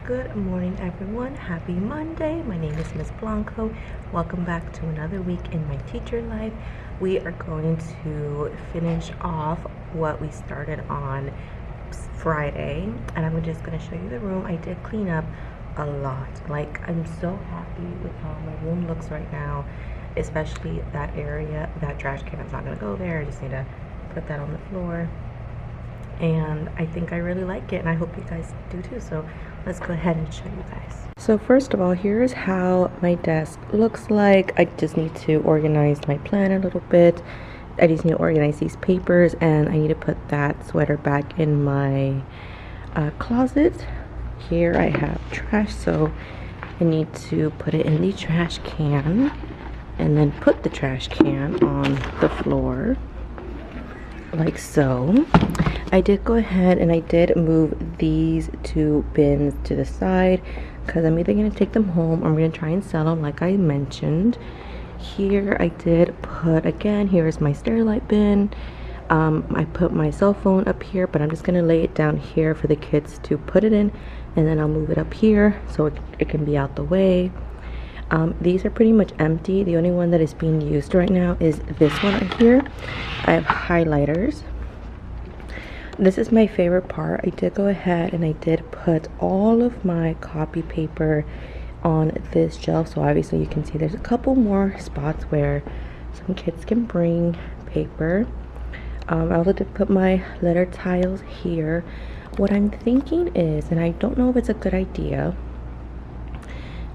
Good morning, everyone. Happy Monday. My name is Miss Blanco. Welcome back to another week in my teacher life. We are going to finish off what we started on Friday, and I'm just going to show you the room. I did clean up a lot. Like, I'm so happy with how my room looks right now, especially that area. That trash can is not going to go there. I just need to put that on the floor. And I think I really like it, and I hope you guys do too. So let's go ahead and show you guys. So first of all, here's how my desk looks like. I just need to organize my plan a little bit. I just need to organize these papers, and I need to put that sweater back in my closet. Here I have trash, so I need to put it in the trash can and then put the trash can on the floor like so. I did go ahead and I did move these two bins to the side because I'm either going to take them home or I'm going to try and sell them like I mentioned. Here I did put, again, here's my Sterilite bin. I put my cell phone up here, but I'm just going to lay it down here for the kids to put it in, and then I'll move it up here so it can be out the way. These are pretty much empty. The only one that is being used right now is this one right here. I have highlighters. This is my favorite part. I did go ahead and I did put all of my copy paper on this shelf, so obviously you can see there's a couple more spots where some kids can bring paper. I also did put my letter tiles here. What I'm thinking is, and I don't know if it's a good idea,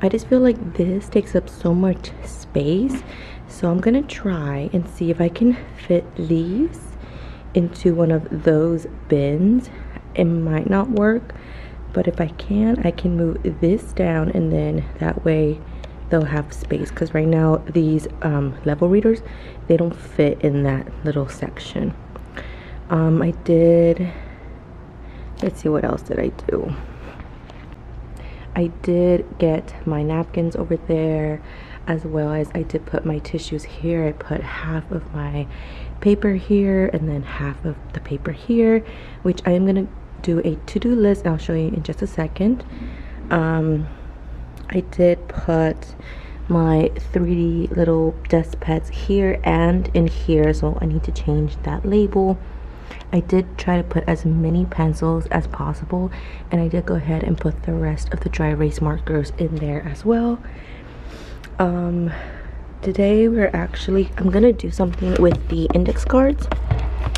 I just feel like this takes up so much space, so I'm gonna try and see if I can fit these into one of those bins. It might not work, but if I can move this down, and then that way they'll have space, because right now these level readers, they don't fit in that little section. I did, let's see, what else did I do? I did get my napkins over there, as well as I did put my tissues here. I put half of my paper here and then half of the paper here, which I am gonna do a to-do list. I'll show you in just a second. I did put my 3D little desk pads here and in here, so I need to change that label. I did try to put as many pencils as possible, and I did go ahead and put the rest of the dry erase markers in there as well. Today I'm gonna do something with the index cards.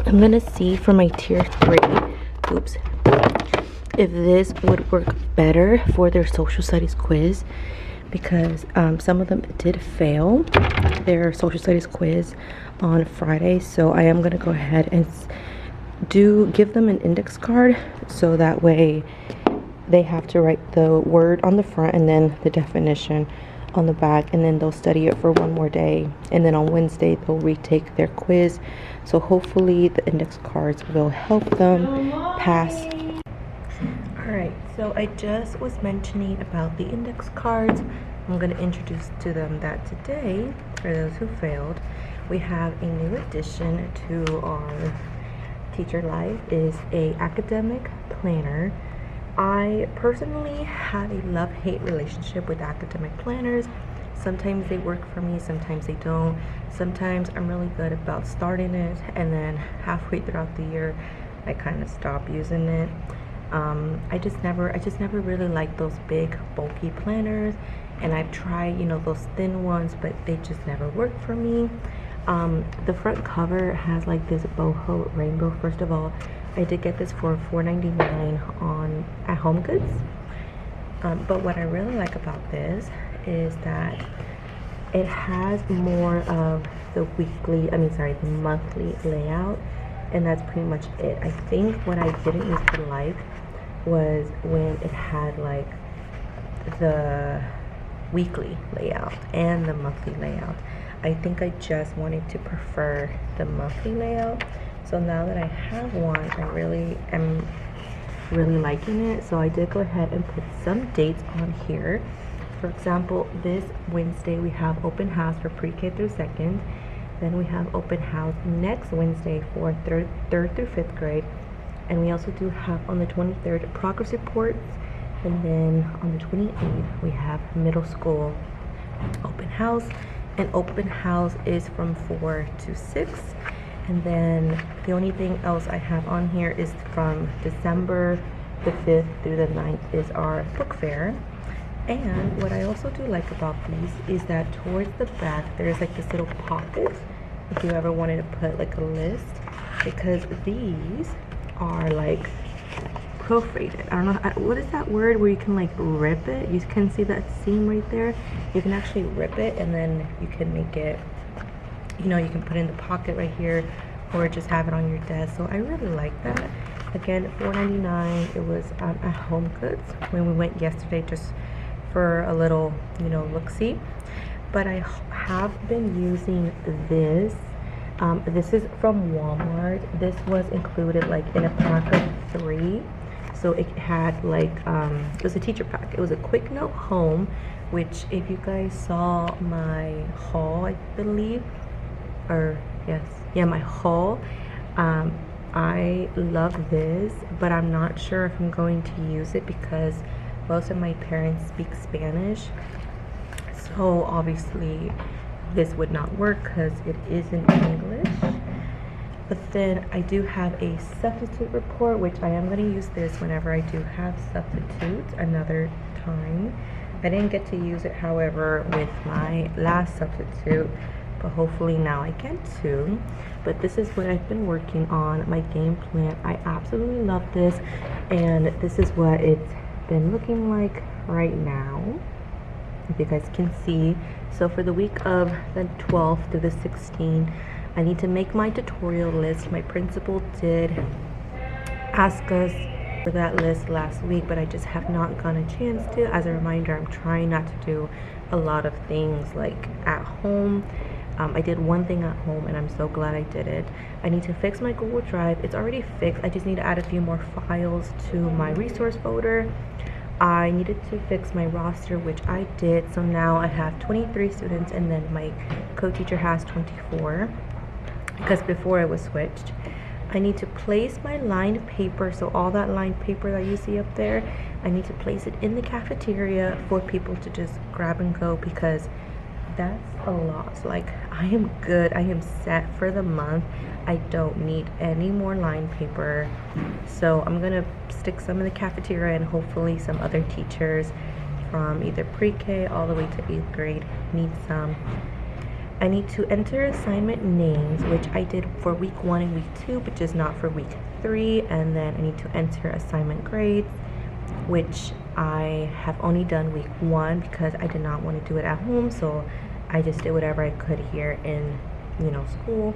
I'm gonna see for my tier 3, if this would work better for their social studies quiz, because some of them did fail their social studies quiz on Friday. So I am gonna go ahead and give them an index card, so that way they have to write the word on the front and then the definition on the back, and then they'll study it for one more day, and then on Wednesday they'll retake their quiz. So hopefully the index cards will help them pass. Alright, so I just was mentioning about the index cards. I'm going to introduce to them that today, for those who failed, we have a new addition to our teacher life, is a academic planner. I personally have a love-hate relationship with academic planners. Sometimes they work for me, sometimes they don't. Sometimes I'm really good about starting it, and then halfway throughout the year I kind of stop using it. I just never really liked those big bulky planners, and I've tried, those thin ones, but they just never worked for me. The front cover has like this boho rainbow. First of all, I did get this for $4.99 at Home Goods. But what I really like about this is that it has more of the monthly layout, and that's pretty much it. I think what I didn't used to like was when it had like the weekly layout and the monthly layout. I think I just wanted to prefer the monthly layout. So now that I have one, I really am liking it. So I did go ahead and put some dates on here. For example, this Wednesday we have open house for pre-K through 2nd. Then we have open house next Wednesday for 3rd through 5th grade. And we also do have on the 23rd progress reports And then on the 28th, we have middle school open house. And open house is from 4 to 6. And then the only thing else I have on here is from December the 5th through the 9th is our book fair. And what I also do like about these is that towards the back there's like this little pocket if you ever wanted to put like a list, because these are like perforated. I don't know, what is that word where you can like rip it? You can see that seam right there. You can actually rip it and then you can make it, you know, you can put it in the pocket right here or just have it on your desk. So I really like that. Again, $4.99. It was at Home Goods when we went yesterday just for a little, you know, look-see. But I have been using this. This is from Walmart. This was included like in a pack of 3. So it had like, it was a teacher pack. It was a quick note home, which if you guys saw my haul, I believe, or yes, yeah, my haul, I love this, but I'm not sure if I'm going to use it because most of my parents speak Spanish. So obviously this would not work because it is in English. But then I do have a substitute report, which I am going to use this whenever I do have substitutes another time. I didn't get to use it, however, with my last substitute, but hopefully now I get to. But this is what I've been working on, my game plan. I absolutely love this, and this is what it's been looking like right now, if you guys can see. So for the week of the 12th to the 16th, I need to make my tutorial list. My principal did ask us for that list last week, but I just have not gotten a chance to. As a reminder, I'm trying not to do a lot of things like at home. I did one thing at home and I'm so glad I did it. I need to fix my Google Drive. It's already fixed. I just need to add a few more files to my resource folder. I needed to fix my roster, which I did. So now I have 23 students and then my co-teacher has 24 because before it was switched. I need to place my lined paper. So all that lined paper that you see up there, I need to place it in the cafeteria for people to just grab and go because that's a lot. Like, I am good. I am set for the month. I don't need any more line paper. So I'm gonna stick some in the cafeteria and hopefully some other teachers from either pre-K all the way to 8th grade need some. I need to enter assignment names, which I did for week 1 and week 2, but just not for week 3. And then I need to enter assignment grades, which I have only done week 1 because I did not want to do it at home. So I just did whatever I could here in, you know, school.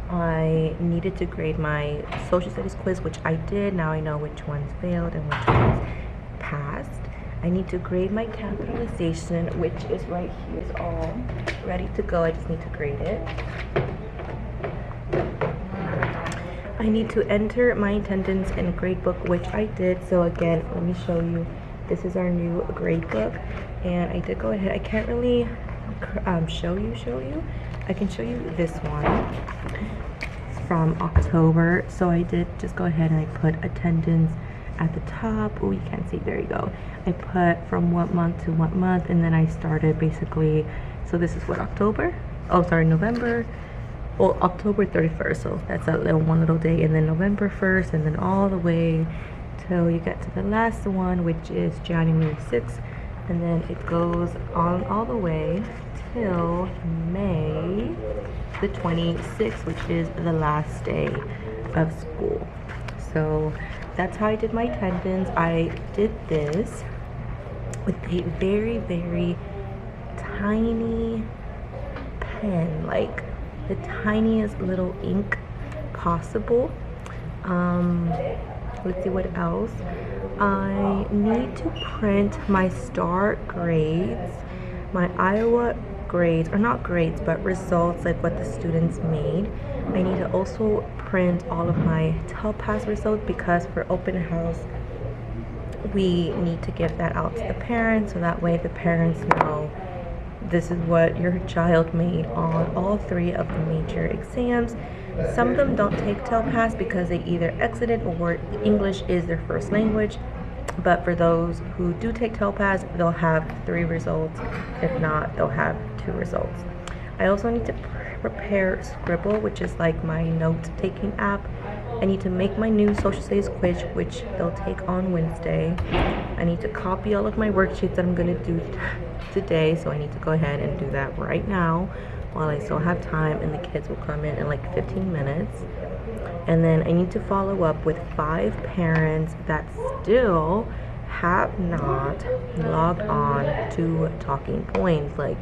I needed to grade my social studies quiz, which I did. Now I know which ones failed and which ones passed. I need to grade my capitalization, which is right here. It's all ready to go. I just need to grade it. I need to enter my attendance and grade book, which I did. So again, let me show you. This is our new grade book, and I did go ahead. I can't really show you. I can show you this one. It's from October. So I did just go ahead and I put attendance at the top. Oh, you can't see. There you go. I put from what month to what month, and then I started basically. So this is what, October? Oh, sorry, November. Well, October 31st. So that's a one little day, and then November 1st, and then all the way till you get to the last one, which is January 6th, and then it goes on all the way till May the 26th, which is the last day of school. So that's how I did my attendance. I did this with a very, very tiny pen, like the tiniest little ink possible. Let's see what else. I need to print my STAR grades, my Iowa grades, or not grades, but results, like what the students made. I need to also print all of my TELPAS results because for open house, we need to give that out to the parents, so that way the parents know this is what your child made on all 3 of the major exams. Some of them don't take TELPAS because they either exited or English is their first language. But for those who do take Topaz, they'll have 3 results. If not, they'll have 2 results. I also need to prepare Scribble, which is like my note-taking app. I need to make my new social studies quiz, which they'll take on Wednesday. I need to copy all of my worksheets that I'm going to do today, so I need to go ahead and do that right now while I still have time, and the kids will come in like 15 minutes. And then I need to follow up with 5 parents that still have not logged on to Talking Points. Like,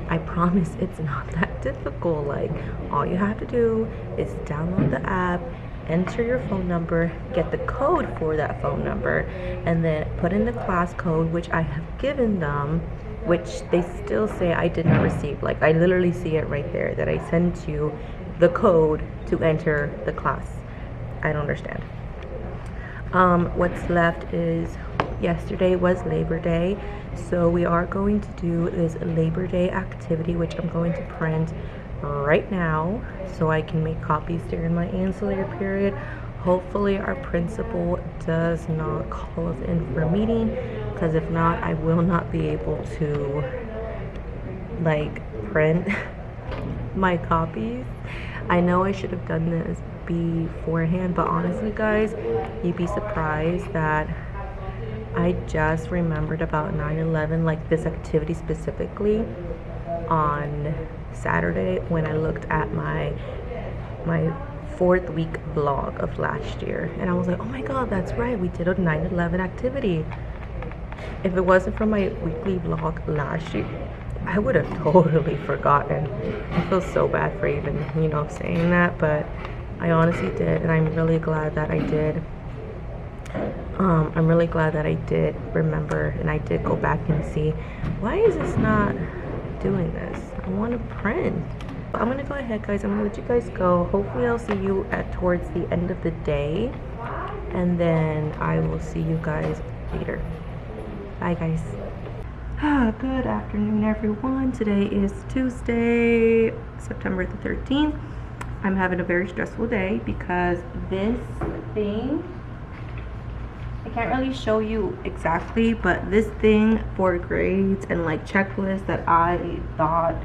I promise it's not that difficult. Like, all you have to do is download the app, enter your phone number, get the code for that phone number, and then put in the class code, which I have given them, which they still say I did not receive. Like, I literally see it right there that I sent you the code to enter the class. I don't understand. What's left is, yesterday was Labor Day, so we are going to do this Labor Day activity, which I'm going to print right now so I can make copies during my ancillary period. Hopefully our principal does not call us in for a meeting, because if not, I will not be able to like print my copies. I know I should have done this beforehand, but honestly guys, you'd be surprised that I just remembered about 9/11, like this activity specifically, on Saturday when I looked at my 4th week vlog of last year, and I was like, oh my god, that's right, we did a 9/11 activity. If it wasn't for my weekly vlog last year, I would have totally forgotten. I feel so bad for even, saying that, but I honestly did, and I'm really glad that I did. I'm really glad that I did remember, and I did go back and see, why is this not doing this? I want to print. I'm gonna go ahead, guys. I'm gonna let you guys go. Hopefully I'll see you towards the end of the day, and then I will see you guys later. Bye guys. Good afternoon everyone. Today is Tuesday, September the 13th. I'm having a very stressful day because this thing, I can't really show you exactly, but this thing for grades and like checklists that I thought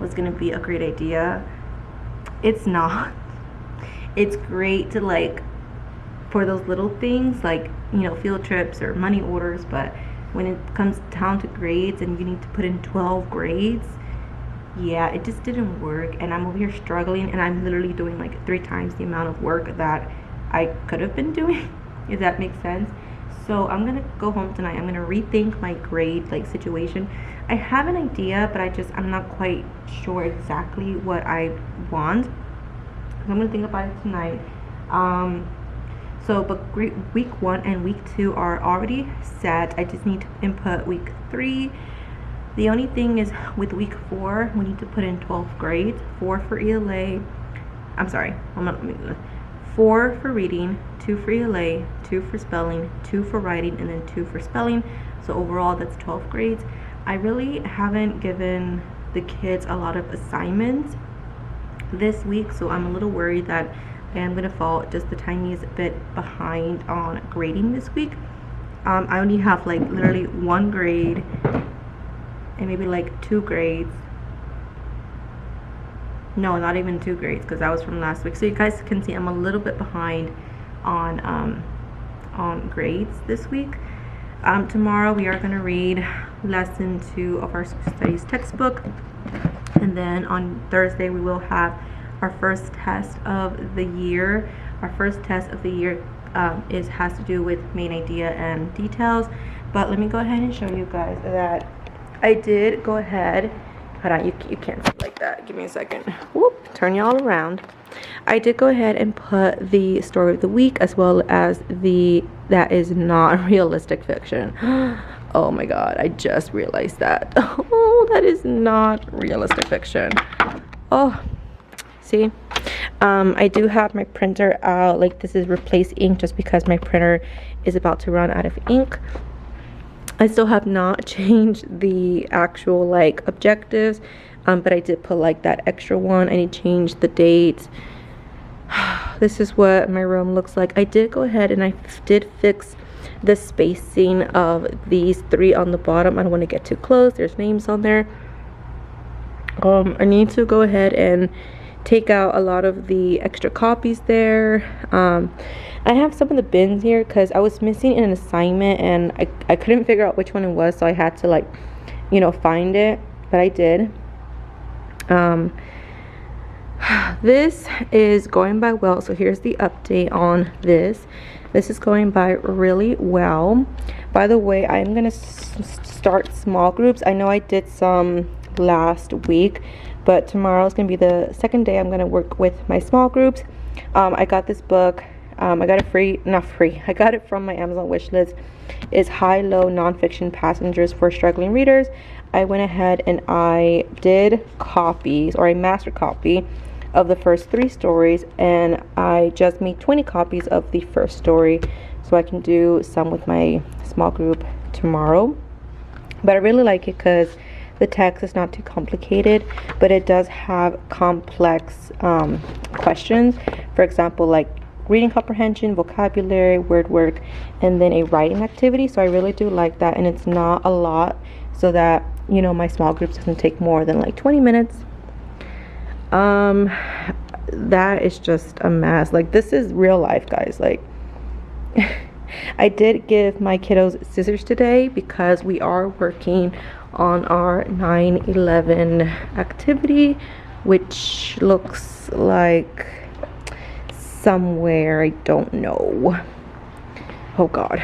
was gonna be a great idea, it's not. It's great to like for those little things like field trips or money orders, but when it comes down to grades and you need to put in 12 grades, yeah, it just didn't work, and I'm over here struggling, and I'm literally doing like 3 times the amount of work that I could have been doing, if that makes sense. So I'm gonna go home tonight. I'm gonna rethink my grade like situation. I have an idea, but I'm not quite sure exactly what I want. I'm gonna think about it tonight. But week 1 and week 2 are already set. I just need to input week 3. The only thing is with week 4, we need to put in 12 grades, 4 for ELA. I'm sorry, 4 for reading, 2 for ELA, 2 for spelling, 2 for writing, and then 2 for spelling. So overall, that's 12 grades. I really haven't given the kids a lot of assignments this week, so I'm a little worried that I am going to fall just the tiniest bit behind on grading this week. I only have like literally 1 grade and maybe like 2 grades. No, not even 2 grades, because that was from last week. So you guys can see I'm a little bit behind on grades this week. Tomorrow we are going to read lesson 2 of our social studies textbook, and then on Thursday we will have our first test of the year. Our first test of the year has to do with main idea and details. But let me go ahead and show you guys that I did go ahead. Hold on, you can't see like that. Give me a second. Whoop, turn y'all around. I did go ahead and put the story of the week as well as that is not realistic fiction. Oh my god, I just realized that. Oh, that is not realistic fiction. Oh, see? I do have my printer out. Like, this is replace ink just because my printer is about to run out of ink. I still have not changed the actual like objectives, but I did put like that extra one. I need to change the date. This is what my room looks like. I did go ahead and I did fix the spacing of these 3 on the bottom. I don't want to get too close. There's names on there. I need to go ahead and take out a lot of the extra copies there. I have some of the bins here because I was missing an assignment and I couldn't figure out which one it was, so I had to, like, you know, find it, but I did. This is going by well, so here's the update on this. This is going by really well. By the way, I'm gonna start small groups. I know I did some last week, but tomorrow is gonna be the second day I'm gonna work with my small groups. I got this book. I got it not free. I got it from my Amazon wish list. It's High-Low Nonfiction Passengers for Struggling Readers. I went ahead and I did copies, or a master copy of the first 3 stories, and I just made 20 copies of the first story so I can do some with my small group tomorrow. But I really like it because the text is not too complicated, but it does have complex questions. For example, like reading comprehension, vocabulary, word work, and then a writing activity. So I really do like that, and it's not a lot, so that, you know, my small groups doesn't take more than like 20 minutes. That is just a mess. Like, this is real life, guys. Like, I did give my kiddos scissors today because we are working on our 9/11 activity, which looks like somewhere, I don't know. Oh god,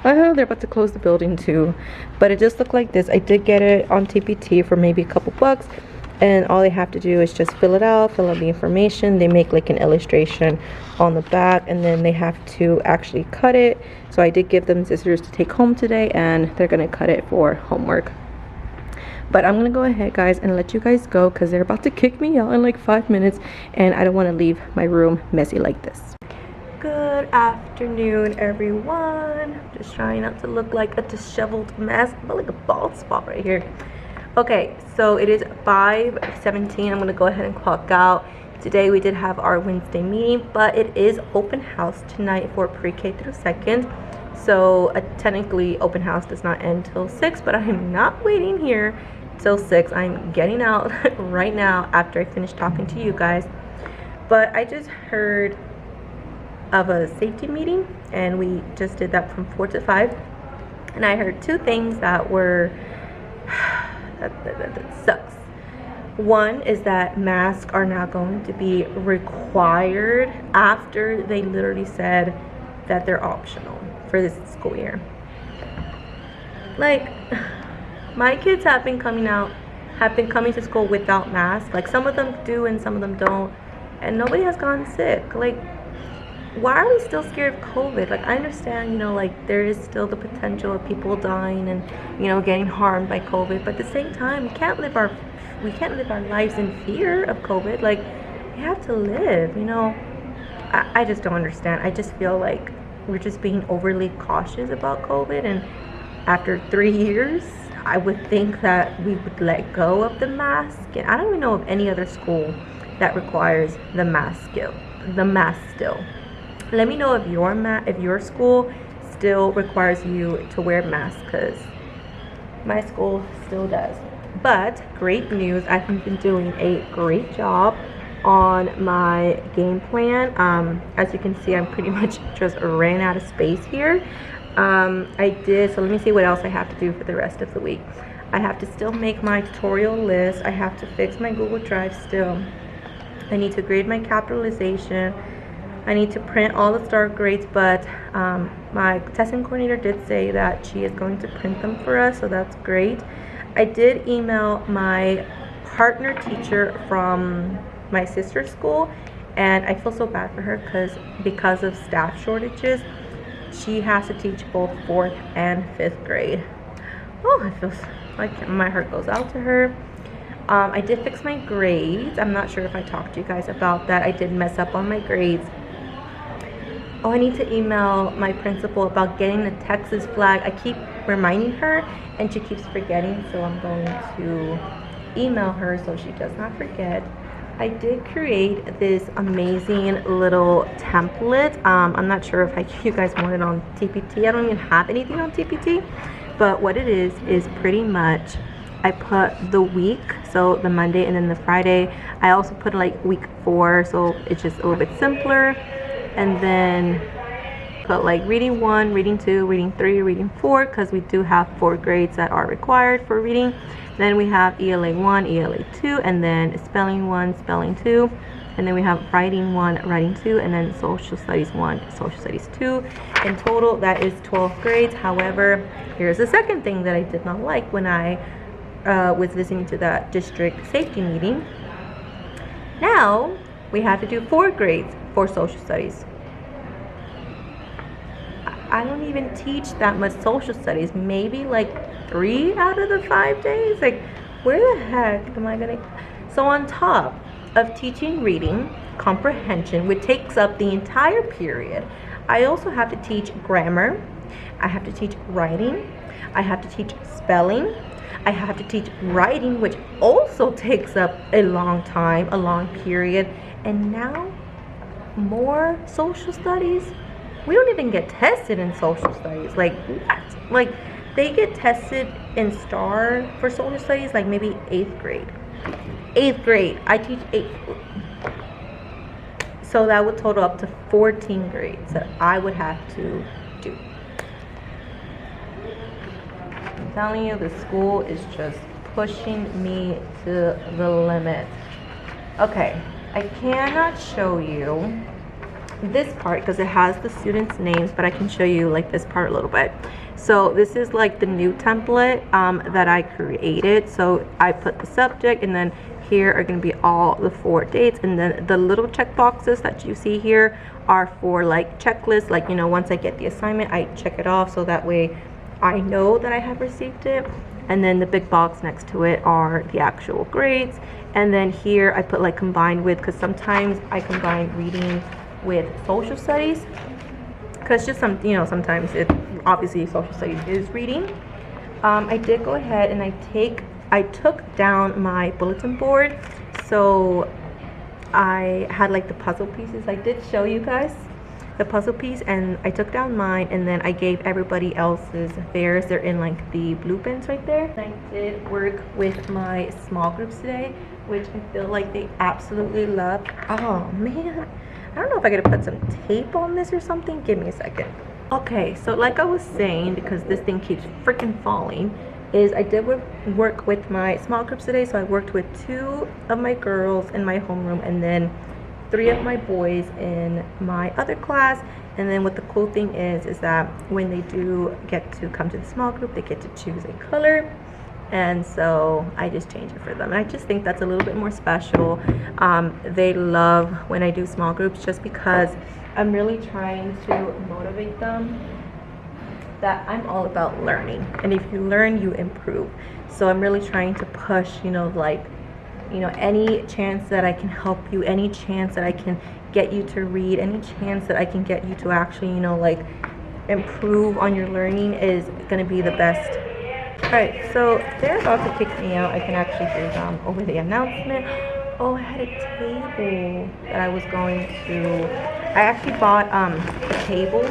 I know they're about to close the building too, but it just looked like this. I did get it on TPT for maybe a couple bucks, and all they have to do is just fill it out, fill out the information. They make like an illustration on the back, and then they have to actually cut it. So I did give them scissors to take home today, and they're gonna cut it for homework. But I'm gonna go ahead, guys, and let you guys go because they're about to kick me out in like 5 minutes, and I don't want to leave my room messy like this. Good afternoon, everyone. Just trying not to look like a disheveled mess, but like a bald spot right here. Okay, so it is 5:17. I'm gonna go ahead and clock out. Today we did have our Wednesday meeting, but it is open house tonight for pre-K through 2nd. So technically open house does not end till 6, but I am not waiting here till 6. I'm getting out right now after I finish talking to you guys. But I just heard of a safety meeting, and we just did that from 4 to 5, and I heard 2 things that were that sucks. One is that masks are now going to be required after they literally said that they're optional for this school year. Like, my kids have been coming to school without masks. Like, some of them do and some of them don't, and nobody has gotten sick. Like, why are we still scared of COVID? Like, I understand, you know, like, there is still the potential of people dying and, you know, getting harmed by COVID, but at the same time, we can't live our lives in fear of COVID. Like, we have to live, you know. I just don't understand. I just feel like we're just being overly cautious about COVID, and after 3 years, I would think that we would let go of the mask. And I don't even know of any other school that requires the mask still. Let me know if your school still requires you to wear masks, because my school still does. But great news, I've been doing a great job on my game plan. As you can see, I'm pretty much just ran out of space here. So let me see what else I have to do for the rest of the week. I have to still make my tutorial list. I have to fix my Google Drive still. I need to grade my capitalization. I need to print all the STAR grades, but my testing coordinator did say that she is going to print them for us, so that's great. I did email my partner teacher from my sister's school, and I feel so bad for her because of staff shortages, she has to teach both 4th and 5th grade. Oh, I feel like my heart goes out to her. I did fix my grades. I'm not sure if I talked to you guys about that. I did mess up on my grades. Oh, I need to email my principal about getting the Texas flag. I keep reminding her and she keeps forgetting, so I'm going to email her so she does not forget. I did create this amazing little template. I'm not sure if you guys want it on TPT. I don't even have anything on TPT, but what it is pretty much I put the week, so the Monday and then the Friday. I also put like week 4, so it's just a little bit simpler. And then put like reading 1, reading 2, reading 3, reading 4, because we do have 4 grades that are required for reading. Then we have ELA 1, ELA 2, and then spelling 1, spelling 2, and then we have writing 1, writing 2, and then social studies 1, social studies 2. In total, that is 12 grades. However, here's the second thing that I did not like when I was listening to that district safety meeting. Now we have to do 4 grades for social studies. I don't even teach that much social studies, maybe like 3 out of the 5 days. Like, where the heck am I gonna? So on top of teaching reading comprehension, which takes up the entire period, I also have to teach grammar, I have to teach writing, I have to teach spelling, I have to teach writing, which also takes up a long time, a long period, and now more social studies. We don't even get tested in social studies. Like what? Like, they get tested in STAR for social studies like maybe 8th grade. 8th grade. I teach 8th. So that would total up to 14 grades that I would have to do. I'm telling you, the school is just pushing me to the limit. Okay, I cannot show you this part because it has the students' names, but I can show you like this part a little bit. So this is like the new template that I created. So I put the subject, and then here are going to be all the 4 dates, and then the little check boxes that you see here are for like checklists. Like, you know, once I get the assignment, I check it off so that way I know that I have received it. And then the big box next to it are the actual grades. And then here I put like combined with, because sometimes I combine reading with social studies, because just sometimes it obviously social studies is reading. I did go ahead and I took down my bulletin board, so I had like the puzzle pieces. I did show you guys the puzzle piece, and I took down mine, and then I gave everybody else's theirs. They're in like the blue bins right there. I did work with my small groups today, which I feel like they absolutely love. Oh man, I don't know if I gotta put some tape on this or something. Give me a second. Okay, so like I was saying, because this thing keeps freaking falling, is I did work with my small groups today. So I worked with 2 of my girls in my homeroom, and then 3 of my boys in my other class. And then what the cool thing is that when they do get to come to the small group, they get to choose a color. And so I just change it for them, and I just think that's a little bit more special. They love when I do small groups, just because I'm really trying to motivate them that I'm all about learning, and if you learn, you improve. So I'm really trying to push, any chance that I can help you, any chance that I can get you to read, any chance that I can get you to actually, improve on your learning is going to be the best. Alright, so they're about to kick me out. I can actually hear them over the announcement. Oh, I had a table that I was going to... I actually bought a table.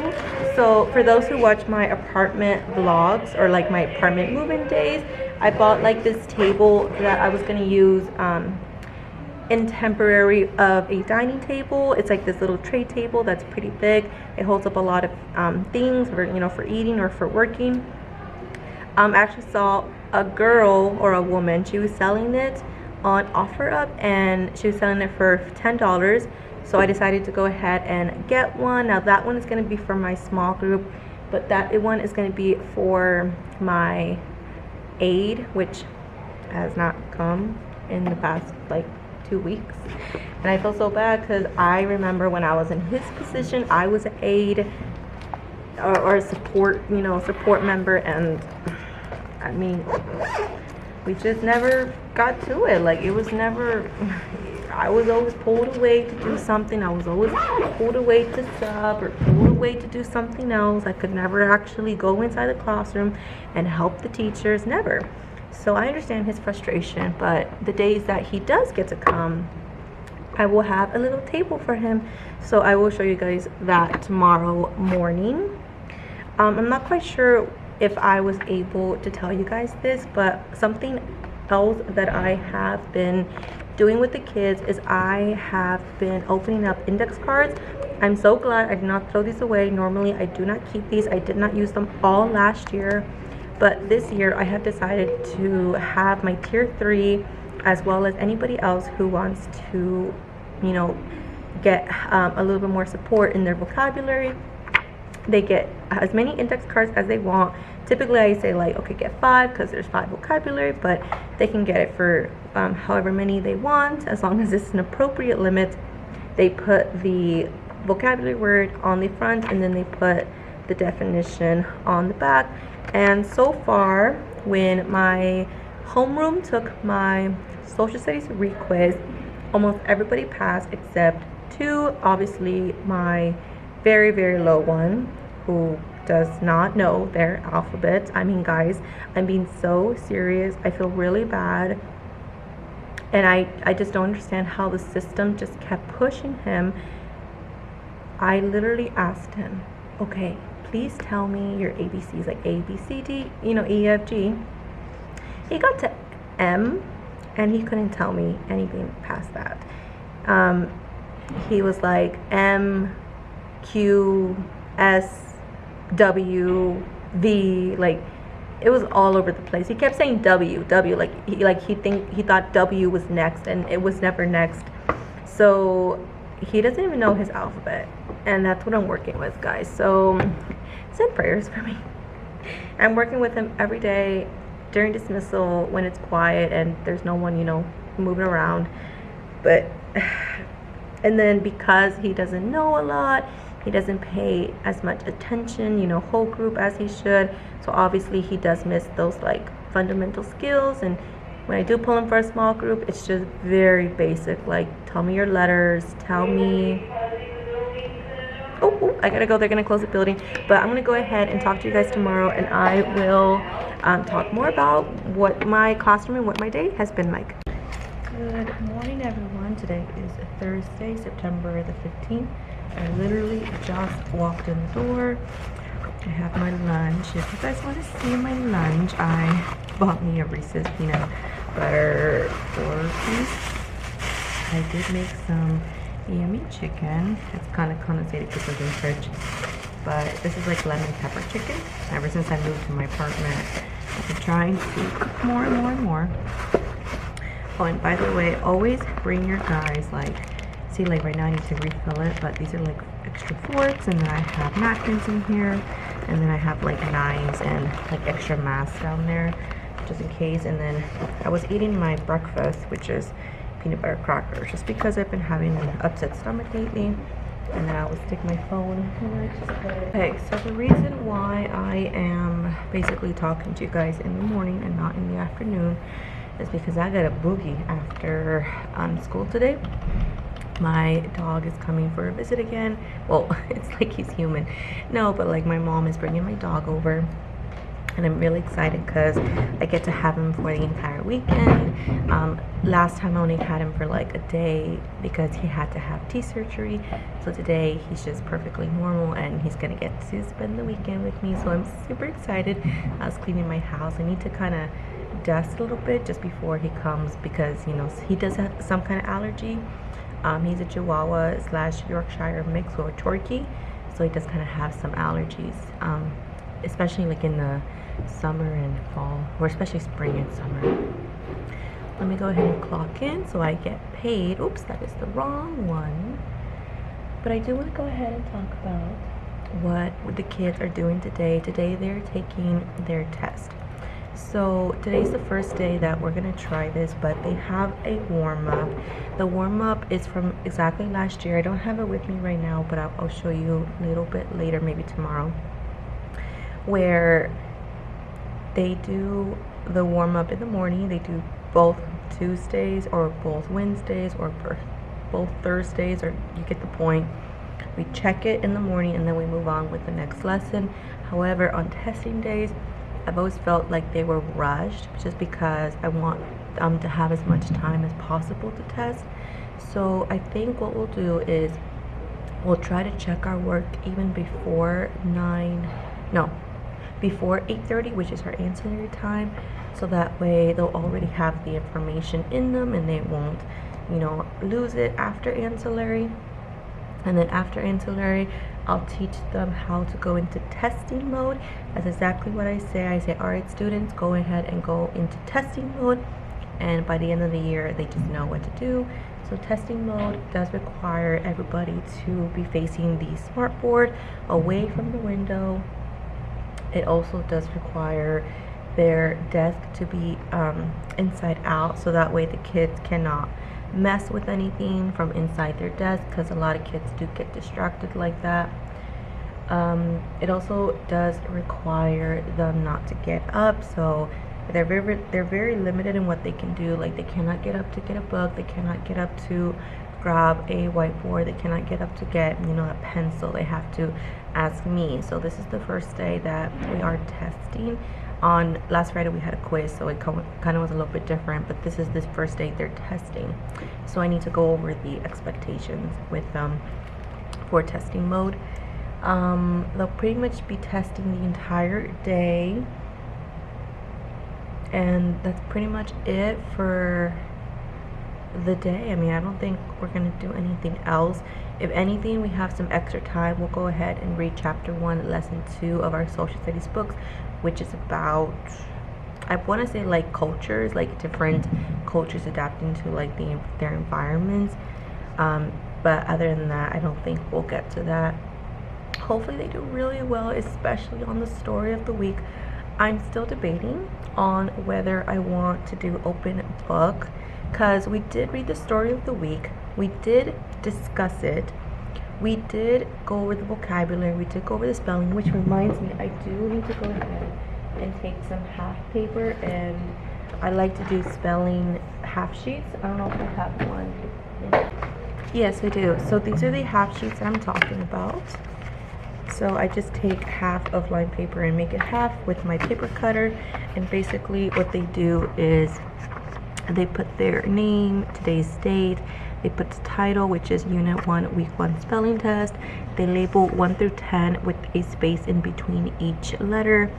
So for those who watch my apartment vlogs, or like my apartment move-in days, I bought like this table that I was going to use in temporary of a dining table. It's like this little tray table that's pretty big. It holds up a lot of things for eating or for working. I actually saw a girl or a woman, she was selling it on OfferUp, and she was selling it for $10. So I decided to go ahead and get one. Now that one is going to be for my small group, but that one is going to be for my aide, which has not come in the past like 2 weeks. And I feel so bad because I remember when I was in his position, I was an aide or a support member, and I mean, we just never got to it. Like, it was never, I was always pulled away to do something. I was always pulled away to sub or pulled away to do something else. I could never actually go inside the classroom and help the teachers, never. So I understand his frustration, but the days that he does get to come, I will have a little table for him. So I will show you guys that tomorrow morning. I'm not quite sure if I was able to tell you guys this, but something else that I have been doing with the kids is I have been opening up index cards. I'm so glad I did not throw these away. Normally I do not keep these. I did not use them all last year, but this year I have decided to have my tier 3, as well as anybody else who wants to, you know, get a little bit more support in their vocabulary. They get as many index cards as they want. Typically I say like, okay, get 5 because there's 5 vocabulary, but they can get it for however many they want, as long as it's an appropriate limit. They put the vocabulary word on the front, and then they put the definition on the back. And so far, when my homeroom took my social studies re-quiz, almost everybody passed except 2. Obviously my very, very low one, who does not know their alphabet. I mean, guys, I'm being so serious. I feel really bad, and I just don't understand how the system just kept pushing him. I literally asked him, okay, please tell me your ABCs, like A, B, C, D, you know, E, F, G. He got to M, and he couldn't tell me anything past that. He was like M, Q, S, W, V, like it was all over the place. He kept saying W, like he thought W was next, and it was never next. So he doesn't even know his alphabet, and that's what I'm working with, guys. So send prayers for me. I'm working with him every day during dismissal when it's quiet and there's no one, you know, moving around. But and then because he doesn't know a lot, he doesn't pay as much attention, you know, whole group as he should. So obviously he does miss those like fundamental skills. And when I do pull him for a small group, it's just very basic, like tell me your letters, tell me. Oh, I gotta go. They're gonna close the building, but I'm gonna go ahead and talk to you guys tomorrow, and I will talk more about what my classroom and what my day has been like. Good morning, everyone. Today is Thursday, September the 15th. I literally just walked in the door. I have my lunch. If you guys want to see my lunch, I bought me a Reese's peanut butter 4-piece. I did make some yummy chicken. It's kind of condensated because I was in church, but this is like lemon pepper chicken. Ever since I moved to my apartment, I've been trying to cook more and more and more. Oh, and by the way, always bring your guys, like, see, like right now I need to refill it, but these are like extra forks, and then I have napkins in here, and then I have like knives and like extra masks down there just in case. And then I was eating my breakfast, which is peanut butter crackers, just because I've been having an upset stomach lately. And then I will stick my phone okay, so the reason why I am basically talking to you guys in the morning and not in the afternoon is because I got a boogie after school today. My dog is coming for a visit again. Well, it's like he's human. No, but like my mom is bringing my dog over, and I'm really excited because I get to have him for the entire weekend. Last time I only had him for like a day because he had to have teeth surgery. So today he's just perfectly normal, and he's gonna get to spend the weekend with me. So I'm super excited. I was cleaning my house. I need to kind of dust a little bit just before he comes, because you know he does have some kind of allergy. He's a Chihuahua / Yorkshire mix or Torquay, so he does kind of have some allergies, especially like in the summer and fall, or especially spring and summer. Let me go ahead and clock in so I get paid. Oops, that is the wrong one. But I do want to go ahead and talk about what the kids are doing today. Today they're taking their test. So today's the first day that we're gonna try this, but they have a warm-up. The warm-up is from exactly last year. I don't have it with me right now, but I'll show you a little bit later, maybe tomorrow, where they do the warm-up in the morning. They do both Tuesdays or both Wednesdays or both Thursdays, or you get the point. We check it in the morning and then we move on with the next lesson. However, on testing days, I've always felt like they were rushed, just because I want them to have as much time as possible to test. So I think what we'll do is we'll try to check our work even before before 8:30, which is our ancillary time, so that way they'll already have the information in them and they won't, lose it after ancillary. And then after ancillary, I'll teach them how to go into testing mode. That's exactly what I say. I say, all right, students, go ahead and go into testing mode. And by the end of the year, they just know what to do. So testing mode does require everybody to be facing the smartboard away from the window. It also does require their desk to be inside out, so that way the kids cannot mess with anything from inside their desk, because a lot of kids do get distracted like that. It also does require them not to get up, so they're very limited in what they can do. Like, they cannot get up to get a book, they cannot get up to grab a whiteboard, they cannot get up to get a pencil. They have to ask me. So this is the first day that we are testing. On last Friday we had a quiz, so it kind of was a little bit different, but this is this first day they're testing. So I need to go over the expectations with them for testing mode. They'll pretty much be testing the entire day, and that's pretty much it for the day. I mean, I don't think we're gonna do anything else. If anything, we have some extra time, we'll go ahead and read chapter 1, lesson 2 of our social studies books, which is about, I want to say, like cultures, like different cultures adapting to like their environments. But other than that, I don't think we'll get to that. Hopefully they do really well, especially on the story of the week. I'm still debating on whether I want to do open book, because we did read the story of the week, we did discuss it, we did go over the vocabulary, we did go over the spelling, which reminds me, I do need to go ahead and take some half paper, and I like to do spelling half sheets. I don't know if I have one. Yes, I do. So these are the half sheets that I'm talking about. So I just take half of lined paper and make it half with my paper cutter, and basically what they do is they put their name, today's date, they put the title, which is Unit 1, Week 1 Spelling Test. They label 1 through 10 with a space in between each letter,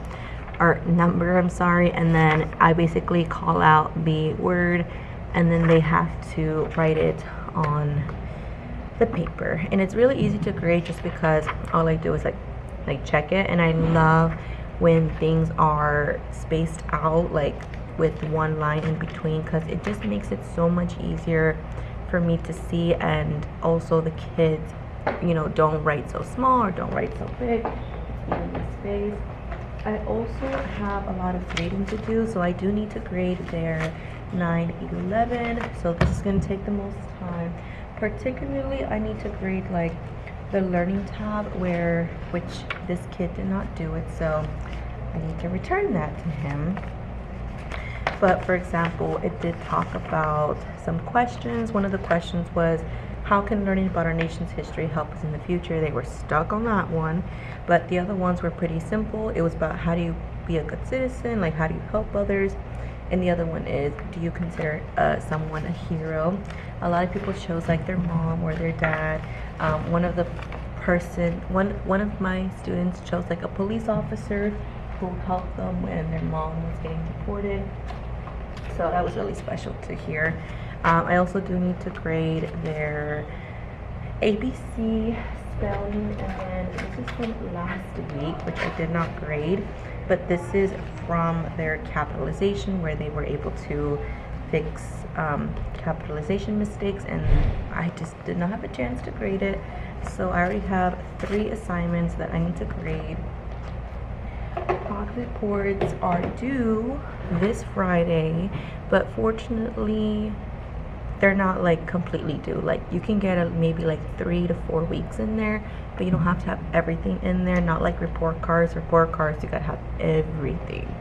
or number, I'm sorry, and then I basically call out the word, and then they have to write it on the paper. And it's really easy to grade just because all I do is like check it, and I love when things are spaced out, like with one line in between, because it just makes it so much easier for me to see, and also the kids, don't write so small or don't write so big. It's evenly spaced. I also have a lot of grading to do, so I do need to grade their 9-11, so this is going to take the most time. Particularly, I need to grade like the learning tab, which this kid did not do it, so I need to return that to him. But for example, it did talk about some questions. One of the questions was, how can learning about our nation's history help us in the future? They were stuck on that one, but the other ones were pretty simple. It was about, how do you be a good citizen, like how do you help others? And the other one is, do you consider someone a hero? A lot of people chose like their mom or their dad. One of my students chose like a police officer who helped them when their mom was getting deported. So that was really special to hear. I also do need to grade their ABC, spelling, and then this is from last week, which I did not grade, but this is from their capitalization, where they were able to fix capitalization mistakes, and I just did not have a chance to grade it. So I already have 3 assignments that I need to grade. Progress reports are due this Friday, but fortunately they're not like completely due. Like, you can get maybe like 3 to 4 weeks in there, but you don't have to have everything in there. Not like report cards. Report cards, you gotta have everything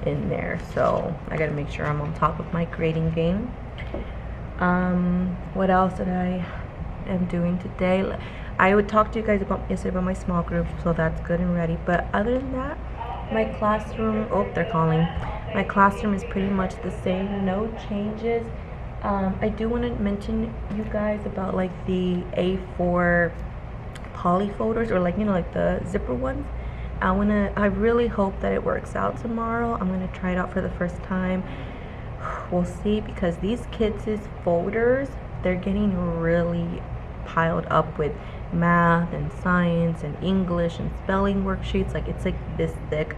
in there. So I gotta make sure I'm on top of my grading game. What else that I am doing today? I would talk to you guys about yesterday about my small group, so that's good and ready. But other than that, my classroom, they're calling. My classroom is pretty much the same, no changes. I do want to mention you guys about like the A4 poly folders, or like, you know, like the zipper ones. I really hope that it works out tomorrow. I'm gonna try it out for the first time. We'll see, because these kids' folders, they're getting really piled up with math and science and English and spelling worksheets. Like, it's like this thick,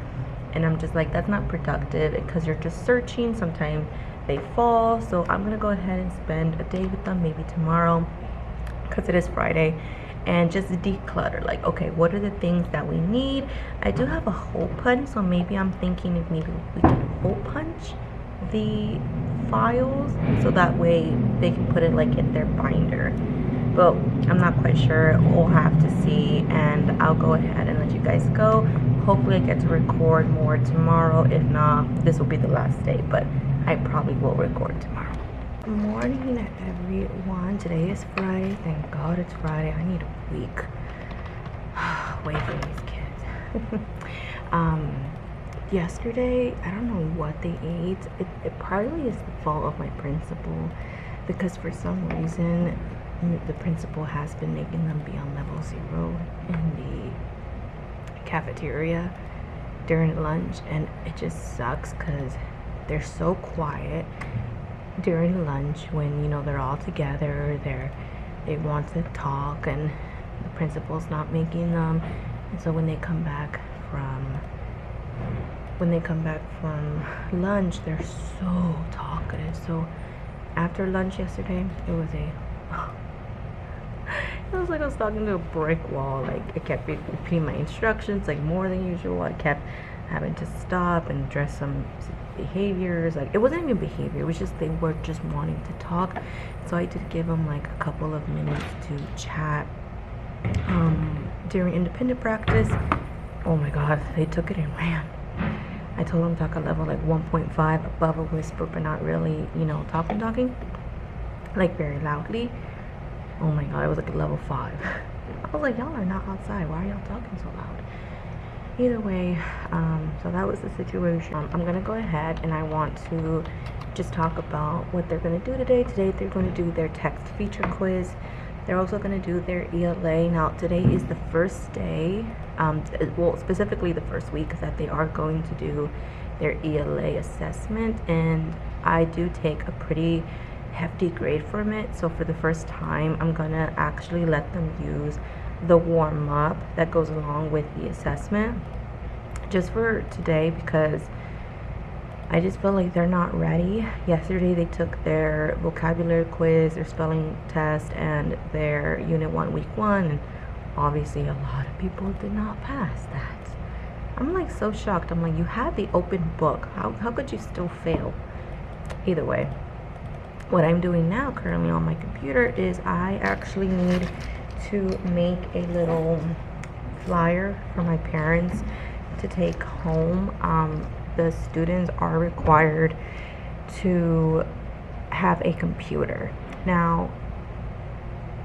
and I'm just like, that's not productive, because you're just searching. Sometimes they fall. So I'm gonna go ahead and spend a day with them, maybe tomorrow, because it is Friday, and just declutter. Like, okay, what are the things that we need? I do have a hole punch, so maybe I'm thinking if maybe we can hole punch the files, so that way they can put it like in their binder. But I'm not quite sure. We'll have to see, and I'll go ahead and let you guys go. Hopefully I get to record more tomorrow. If not, this will be the last day, but I probably will record tomorrow. Good morning, everyone. Today is Friday. Thank God it's Friday. I need a week away from these kids. Yesterday, I don't know what they ate. It partly is the fault of my principal, because for some reason the principal has been making them be on level 0 in the cafeteria during lunch, and it just sucks because they're so quiet during lunch when, you know, they're all together. They want to talk, and the principal's not making them. And so when they come back from lunch, they're so talkative. So after lunch yesterday, it was like I was talking to a brick wall. Like, I kept repeating my instructions, like, more than usual. I kept having to stop and address some behaviors. Like, it wasn't even behavior, it was just they were just wanting to talk. So I did give them like a couple of minutes to chat during independent practice. Oh my god, they took it and ran. I told them to talk a level like 1.5 above a whisper, but not really, you know, talking like very loudly. Oh my god, it was like a level 5. I was like, y'all are not outside, why are y'all talking so loud? Either way, so that was the situation. I'm gonna go ahead and I want to just talk about what they're gonna do today. Today they're going to do their text feature quiz. They're also going to do their ELA. Now today is the first day, well, specifically the first week, that they are going to do their ELA assessment, and I do take a pretty hefty grade from it. So for the first time, I'm gonna actually let them use the warm-up that goes along with the assessment just for today, because I just feel like they're not ready. Yesterday they took their vocabulary quiz, their spelling test, and their unit 1 week 1, and obviously a lot of people did not pass that. I'm like so shocked. I'm like, you had the open book, how could you still fail? Either way, what I'm doing now currently on my computer is I actually need to make a little flyer for my parents to take home. The students are required to have a computer. Now,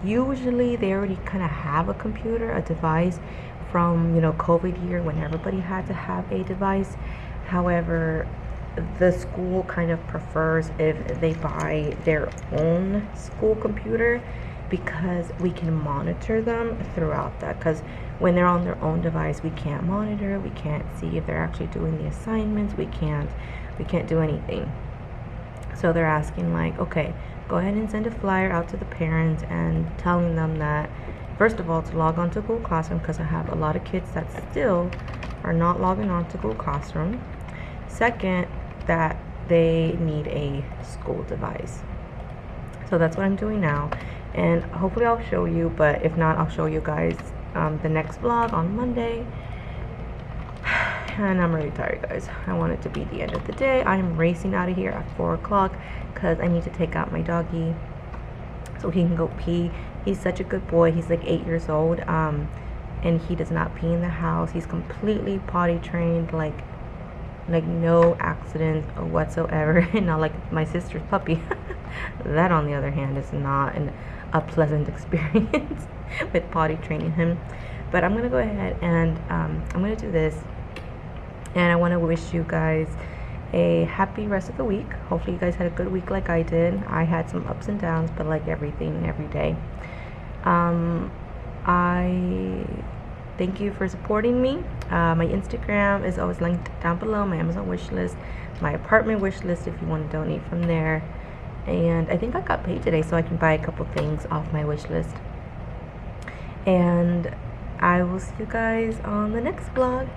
usually they already kind of have a computer, a device from, you know, COVID year when everybody had to have a device. However, the school kind of prefers if they buy their own school computer, because we can monitor them throughout that. Because when they're on their own device, we can't monitor, we can't see if they're actually doing the assignments, we can't do anything. So they're asking like, okay, go ahead and send a flyer out to the parents and telling them that, first of all, to log on to Google Classroom, because I have a lot of kids that still are not logging on to Google Classroom. Second, that they need a school device. So that's what I'm doing now, and hopefully I'll show you, but if not, I'll show you guys the next vlog on Monday. And I'm really tired, guys. I want it to be the end of the day. I am racing out of here at 4 o'clock because I need to take out my doggy so he can go pee. He's such a good boy. He's like 8 years old, and he does not pee in the house. He's completely potty trained, like no accidents whatsoever. And not like my sister's puppy. That, on the other hand, is not a pleasant experience with potty training him. But I'm gonna go ahead and I'm gonna do this, and I want to wish you guys a happy rest of the week. Hopefully you guys had a good week like I did. I had some ups and downs, but like everything every day. I thank you for supporting me. My Instagram is always linked down below, my Amazon wish list, my apartment wish list if you want to donate from there. And I think I got paid today, so I can buy a couple things off my wish list. And I will see you guys on the next vlog.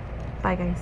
Bye guys.